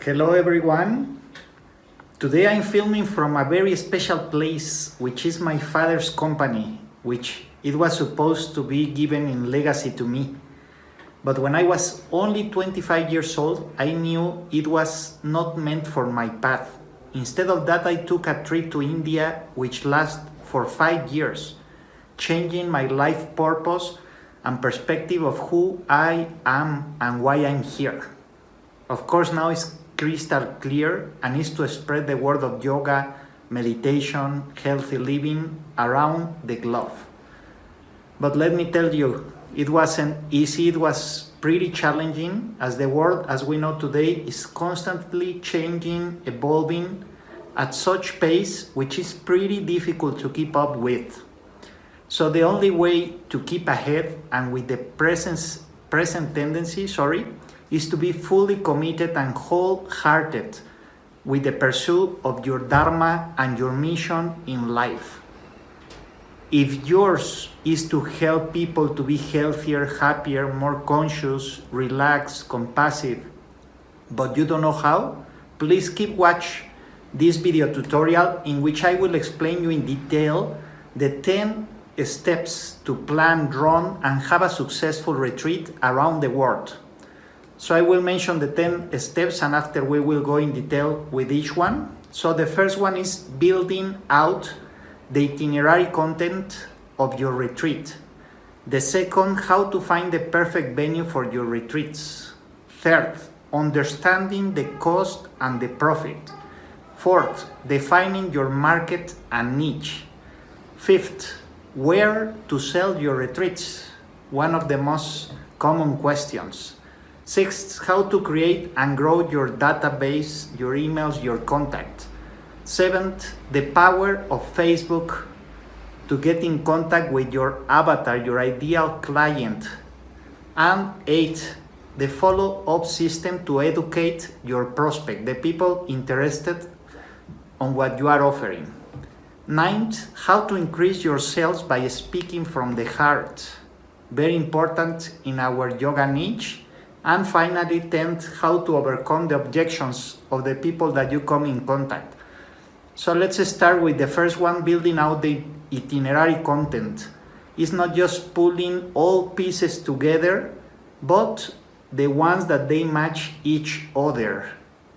Hello everyone. Today I'm filming from a very special place, which is my father's company, which it was supposed to be given in legacy to me. But when I was only 25 years old, I knew it was not meant for my path. Instead of that, I took a trip to India, which lasted for 5 years, changing my life purpose and perspective of who I am and why I'm here. Of course, now it's crystal clear and is to spread the word of yoga, meditation, healthy living around the globe. But let me tell you, it wasn't easy, it was pretty challenging, as the world as we know today is constantly changing, evolving at such pace which is pretty difficult to keep up with. So the only way to keep ahead and with the present tendency, is to be fully committed and wholehearted with the pursuit of your dharma and your mission in life. If yours is to help people to be healthier, happier, more conscious, relaxed, compassionate, but you don't know how, please keep watch this video tutorial in which I will explain you in detail the 10 steps to plan, run, and have a successful retreat around the world. So I will mention the 10 steps and after we will go in detail with each one. So the first one is building out the itinerary content of your retreat. The second, how to find the perfect venue for your retreats. Third, understanding the cost and the profit. Fourth, defining your market and niche. Fifth, where to sell your retreats, one of the most common questions. Sixth, how to create and grow your database, your emails, your contact. Seventh, the power of Facebook to get in contact with your avatar, your ideal client. And eighth, the follow-up system to educate your prospect, the people interested on what you are offering. Ninth, how to increase your sales by speaking from the heart. Very important in our yoga niche. And finally, 10th, how to overcome the objections of the people that you come in contact. So let's start with the first one, building out the itinerary content. It's not just pulling all pieces together, but the ones that they match each other.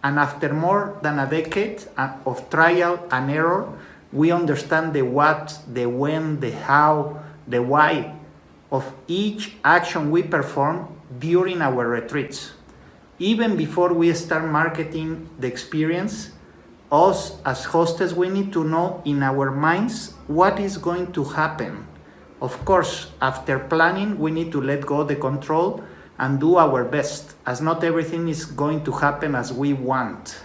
And after more than a decade of trial and error, we understand the what, the when, the how, the why of each action we perform during our retreats. Even before we start marketing the experience, us as hostess, we need to know in our minds what is going to happen. Of course, after planning, we need to let go the control and do our best, as not everything is going to happen as we want.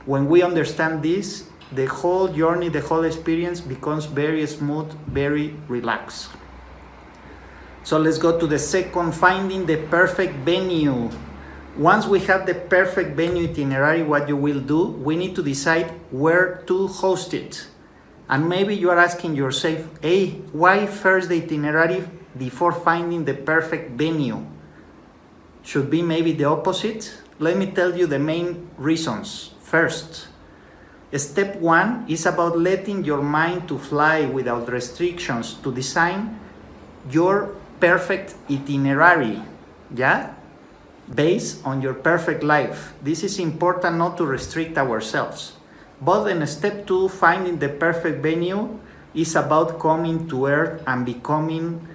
When we understand this, the whole journey, the whole experience becomes very smooth, very relaxed. So let's go to the second, finding the perfect venue. Once we have the perfect venue itinerary, what you will do, we need to decide where to host it. And maybe you are asking yourself, hey, why first the itinerary before finding the perfect venue? Should be maybe the opposite? Let me tell you the main reasons. First, step one is about letting your mind to fly without restrictions to design your perfect itinerary, based on your perfect life. This is important not to restrict ourselves. But in step two, finding the perfect venue is about coming to earth and becoming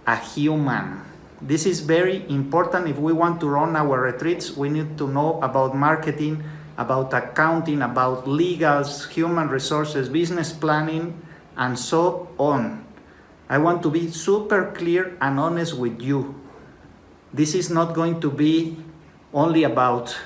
a human. This is very important. If we want to run our retreats, we need to know about marketing, about accounting, about legals, human resources, business planning, and so on. I want to be super clear and honest with you. This is not going to be only about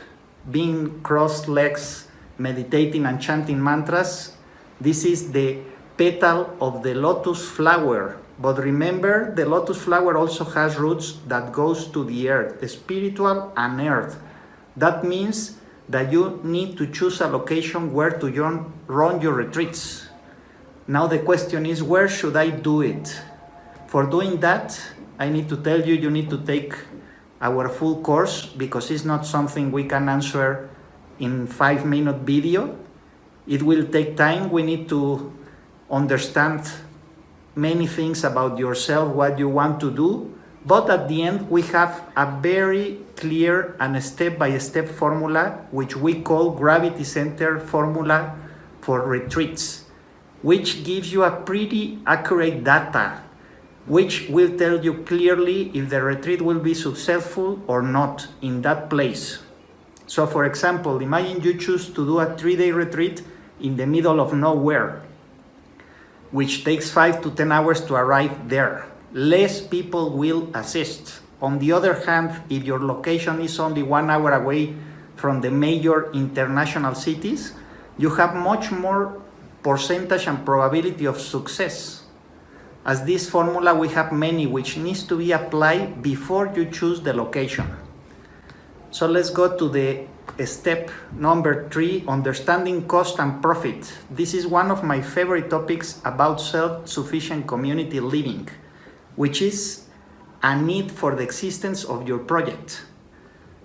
being crossed legs, meditating and chanting mantras. This is the petal of the lotus flower. But remember, the lotus flower also has roots that goes to the earth, the spiritual and earth. That means that you need to choose a location where to run your retreats. Now the question is, where should I do it? For doing that, I need to tell you, you need to take our full course, because it's not something we can answer in 5-minute video. It will take time. We need to understand many things about yourself, what you want to do. But at the end, we have a very clear and step-by-step formula, which we call gravity center formula for retreats, which gives you a pretty accurate data, which will tell you clearly if the retreat will be successful or not in that place. So for example, imagine you choose to do a 3-day retreat in the middle of nowhere, which takes 5 to 10 hours to arrive there. Less people will assist. On the other hand, if your location is only 1 hour away from the major international cities, you have much more percentage and probability of success. As this formula, we have many which needs to be applied before you choose the location. So let's go to the step number 3, understanding cost and profit. This is one of my favorite topics about self-sufficient community living, which is a need for the existence of your project.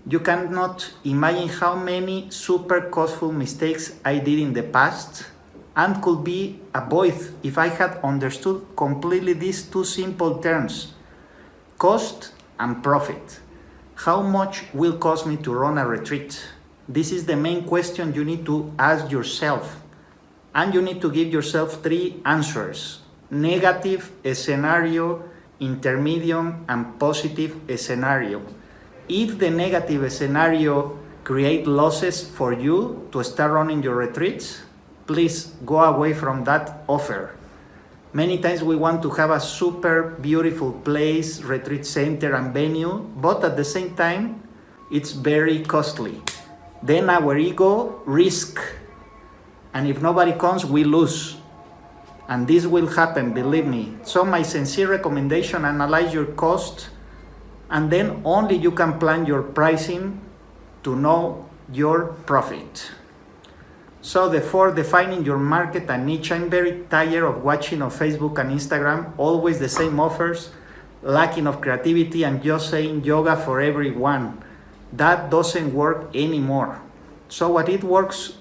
You cannot imagine how many super costful mistakes I did in the past and could be avoided if I had understood completely these two simple terms, cost and profit. How much will cost me to run a retreat? This is the main question you need to ask yourself. And you need to give yourself 3 answers: negative scenario, intermediate, and positive scenario. If the negative scenario creates losses for you to start running your retreats, please go away from that offer. Many times we want to have a super beautiful place, retreat center and venue, but at the same time, it's very costly. Then our ego risk, and if nobody comes, we lose. And this will happen, believe me. So my sincere recommendation, analyze your cost, and then only you can plan your pricing to know your profit. So therefore, defining your market and niche. I'm very tired of watching on Facebook and Instagram always the same offers, lacking of creativity, and just saying yoga for everyone. That doesn't work anymore. So what it works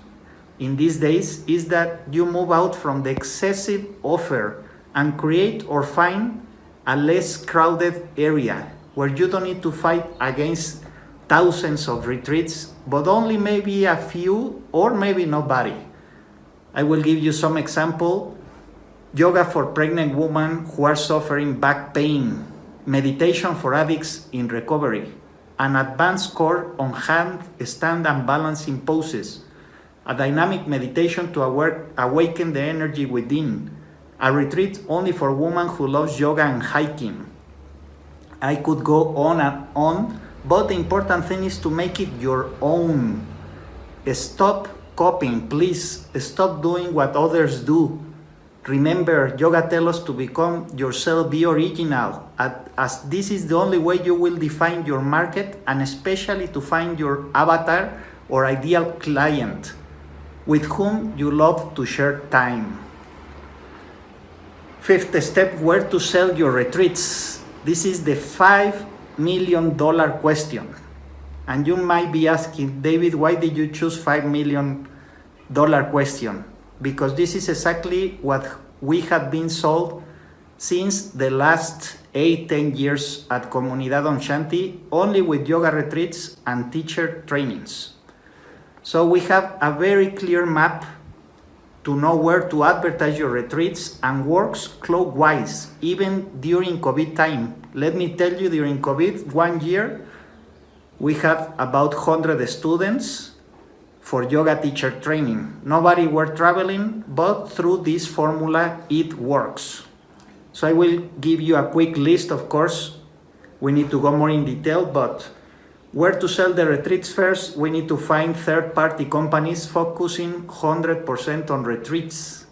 in these days is that you move out from the excessive offer and create or find a less crowded area where you don't need to fight against thousands of retreats, but only maybe a few or maybe nobody. I will give you some example. Yoga for pregnant women who are suffering back pain, meditation for addicts in recovery, an advanced course on handstand and balancing poses, a dynamic meditation to awaken the energy within, a retreat only for women who loves yoga and hiking. I could go on and on, but the important thing is to make it your own. Stop copying, please. Stop doing what others do. Remember, yoga tells us to become yourself, be original, as this is the only way you will define your market, and especially to find your avatar or ideal client with whom you love to share time. 5th step, where to sell your retreats. This is the $5 million question. And you might be asking, David, why did you choose $5 million question? Because this is exactly what we have been sold since the last 8-10 years at Comunidad Om Shanti, only with yoga retreats and teacher trainings. So we have a very clear map to know where to advertise your retreats, and works clockwise, even during COVID time. Let me tell you, during COVID, 1 year, we had about 100 students for yoga teacher training. Nobody were traveling, but through this formula, it works. So I will give you a quick list, of course. We need to go more in detail, but where to sell the retreats first, we need to find third-party companies focusing 100% on retreats.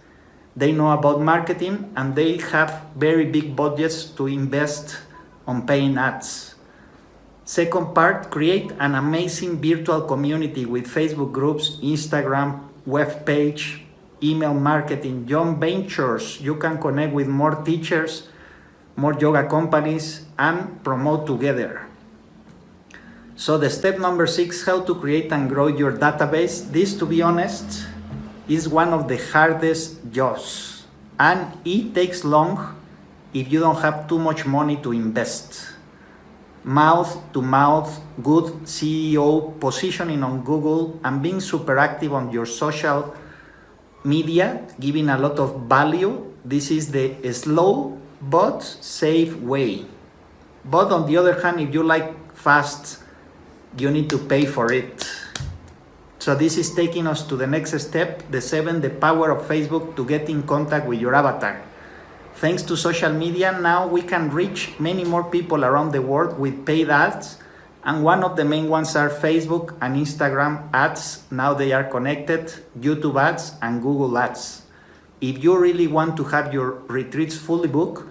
They know about marketing and they have very big budgets to invest on paying ads. Second part, create an amazing virtual community with Facebook groups, Instagram, web page, email marketing, joint ventures. You can connect with more teachers, more yoga companies, and promote together. So the step number 6, how to create and grow your database. This, to be honest, is one of the hardest jobs, and it takes long if you don't have too much money to invest. Mouth to mouth, good CEO positioning on Google, and being super active on your social media, giving a lot of value. This is the slow but safe way. But on the other hand, if you like fast, you need to pay for it. So this is taking us to the next step, the 7, the power of Facebook to get in contact with your avatar. Thanks to social media, now we can reach many more people around the world with paid ads, and one of the main ones are Facebook and Instagram ads. Now they are connected, YouTube ads and Google ads. If you really want to have your retreats fully booked,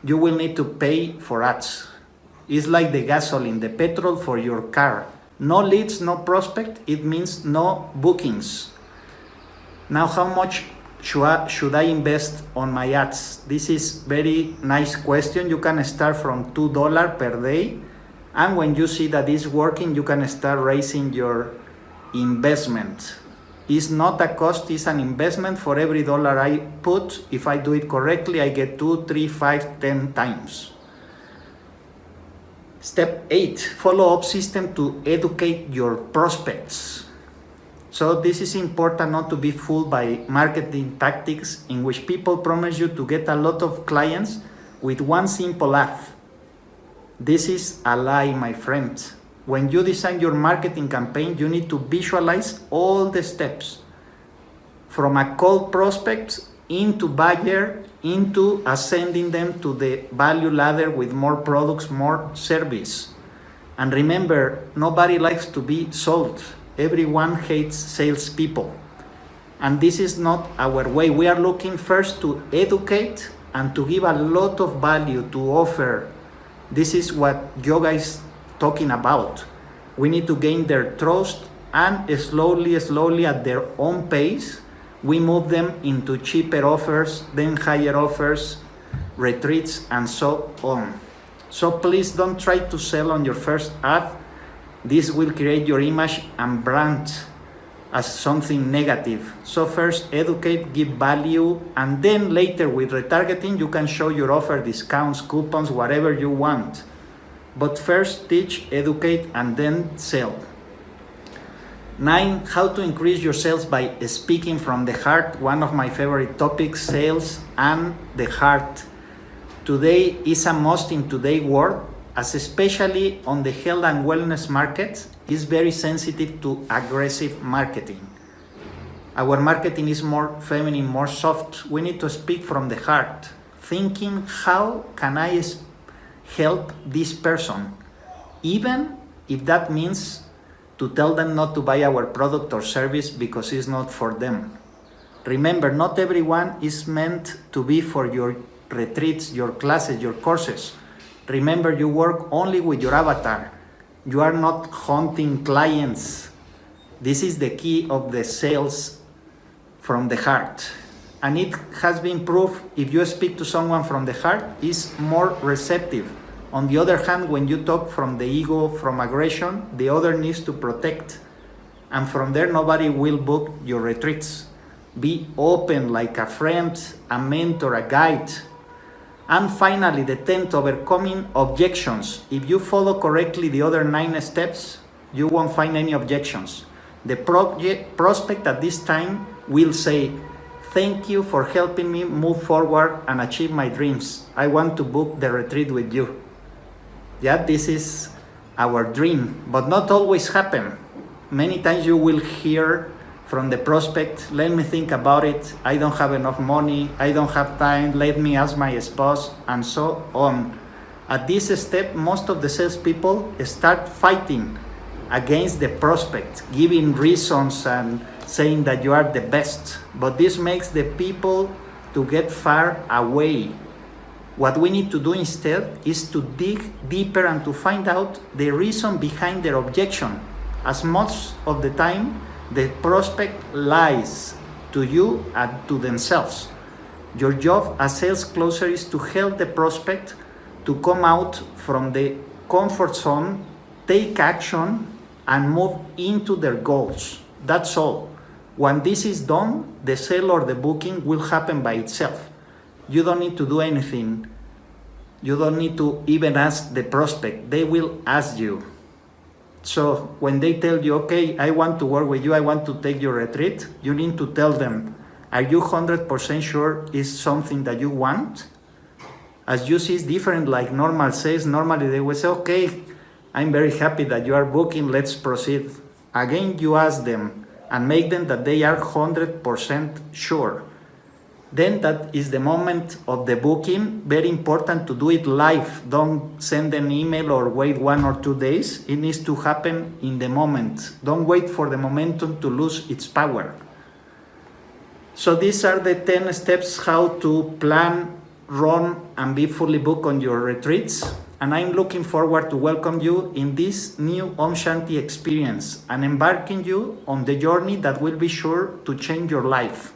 you will need to pay for ads. It's like the gasoline, the petrol for your car. No leads, no prospect, it means no bookings. Now, how much should I invest on my ads? This is very nice question. You can start from $2 per day, and when you see that it's working, you can start raising your investment. It's not a cost, it's an investment. For every dollar I put, if I do it correctly, I get 2, 3, 5, 10 times. Step 8, follow-up system to educate your prospects. So this is important, not to be fooled by marketing tactics in which people promise you to get a lot of clients with one simple ad. This is a lie, my friend. When you design your marketing campaign, you need to visualize all the steps from a cold prospect into buyer, into ascending them to the value ladder with more products, more service. And remember, nobody likes to be sold. Everyone hates salespeople. And this is not our way. We are looking first to educate and to give a lot of value, to offer. This is what yoga is talking about. We need to gain their trust, and slowly at their own pace, we move them into cheaper offers, then higher offers, retreats, and so on. So please don't try to sell on your first ad. This will create your image and brand as something negative. So first educate, give value, and then later with retargeting, you can show your offer, discounts, coupons, whatever you want. But first teach, educate, and then sell. 9, how to increase your sales by speaking from the heart. One of my favorite topics, sales and the heart. Today is a must in today's world, as especially on the health and wellness market, is very sensitive to aggressive marketing. Our marketing is more feminine, more soft. We need to speak from the heart, thinking, how can I help this person? Even if that means to tell them not to buy our product or service because it's not for them. Remember, not everyone is meant to be for your retreats, your classes, your courses. Remember, you work only with your avatar. You are not hunting clients. This is the key of the sales from the heart. And it has been proved, if you speak to someone from the heart, is more receptive. On the other hand, when you talk from the ego, from aggression, the other needs to protect. And from there, nobody will book your retreats. Be open like a friend, a mentor, a guide. And finally, the 10th, overcoming objections. If you follow correctly the other 9 steps, you won't find any objections. The prospect at this time will say, thank you for helping me move forward and achieve my dreams. I want to book the retreat with you. Yeah, this is our dream, but not always happen. Many times you will hear from the prospect, let me think about it, I don't have enough money, I don't have time, let me ask my spouse, and so on. At this step, most of the salespeople start fighting against the prospect, giving reasons and saying that you are the best. But this makes the people to get far away. What we need to do instead is to dig deeper and to find out the reason behind their objection. As most of the time, the prospect lies to you and to themselves. Your job as sales closer is to help the prospect to come out from the comfort zone take action and move into their goals. That's all. When this is done, the sale or the booking will happen by itself. You don't need to do anything. You don't need to even ask the prospect. They will ask you. So when they tell you, okay, I want to work with you, I want to take your retreat, you need to tell them, are you 100% sure it's something that you want? As you see, it's different like normal sales. Normally they will say, okay, I'm very happy that you are booking, let's proceed. Again, you ask them and make them that they are 100% sure. Then that is the moment of the booking. Very important to do it live. Don't send an email or wait 1 or 2 days. It needs to happen in the moment. Don't wait for the momentum to lose its power. So these are the 10 steps how to plan, run, and be fully booked on your retreats. And I'm looking forward to welcome you in this new Om Shanti experience and embarking you on the journey that will be sure to change your life.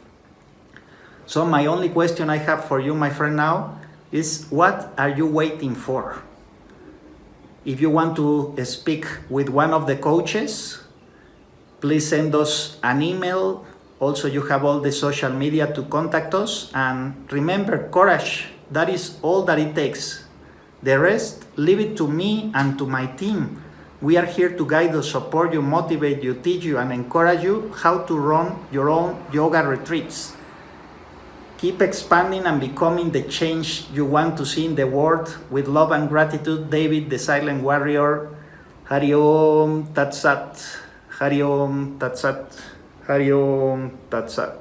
So my only question I have for you, my friend, now is, what are you waiting for? If you want to speak with one of the coaches, please send us an email. Also, you have all the social media to contact us. And remember, courage, that is all that it takes. The rest, leave it to me and to my team. We are here to guide you, support you, motivate you, teach you, and encourage you how to run your own yoga retreats. Keep expanding and becoming the change you want to see in the world. With love and gratitude, David, the Silent Warrior. Hari Om Tat Sat. Hari Om Tat Sat. Hari Om Tat Sat.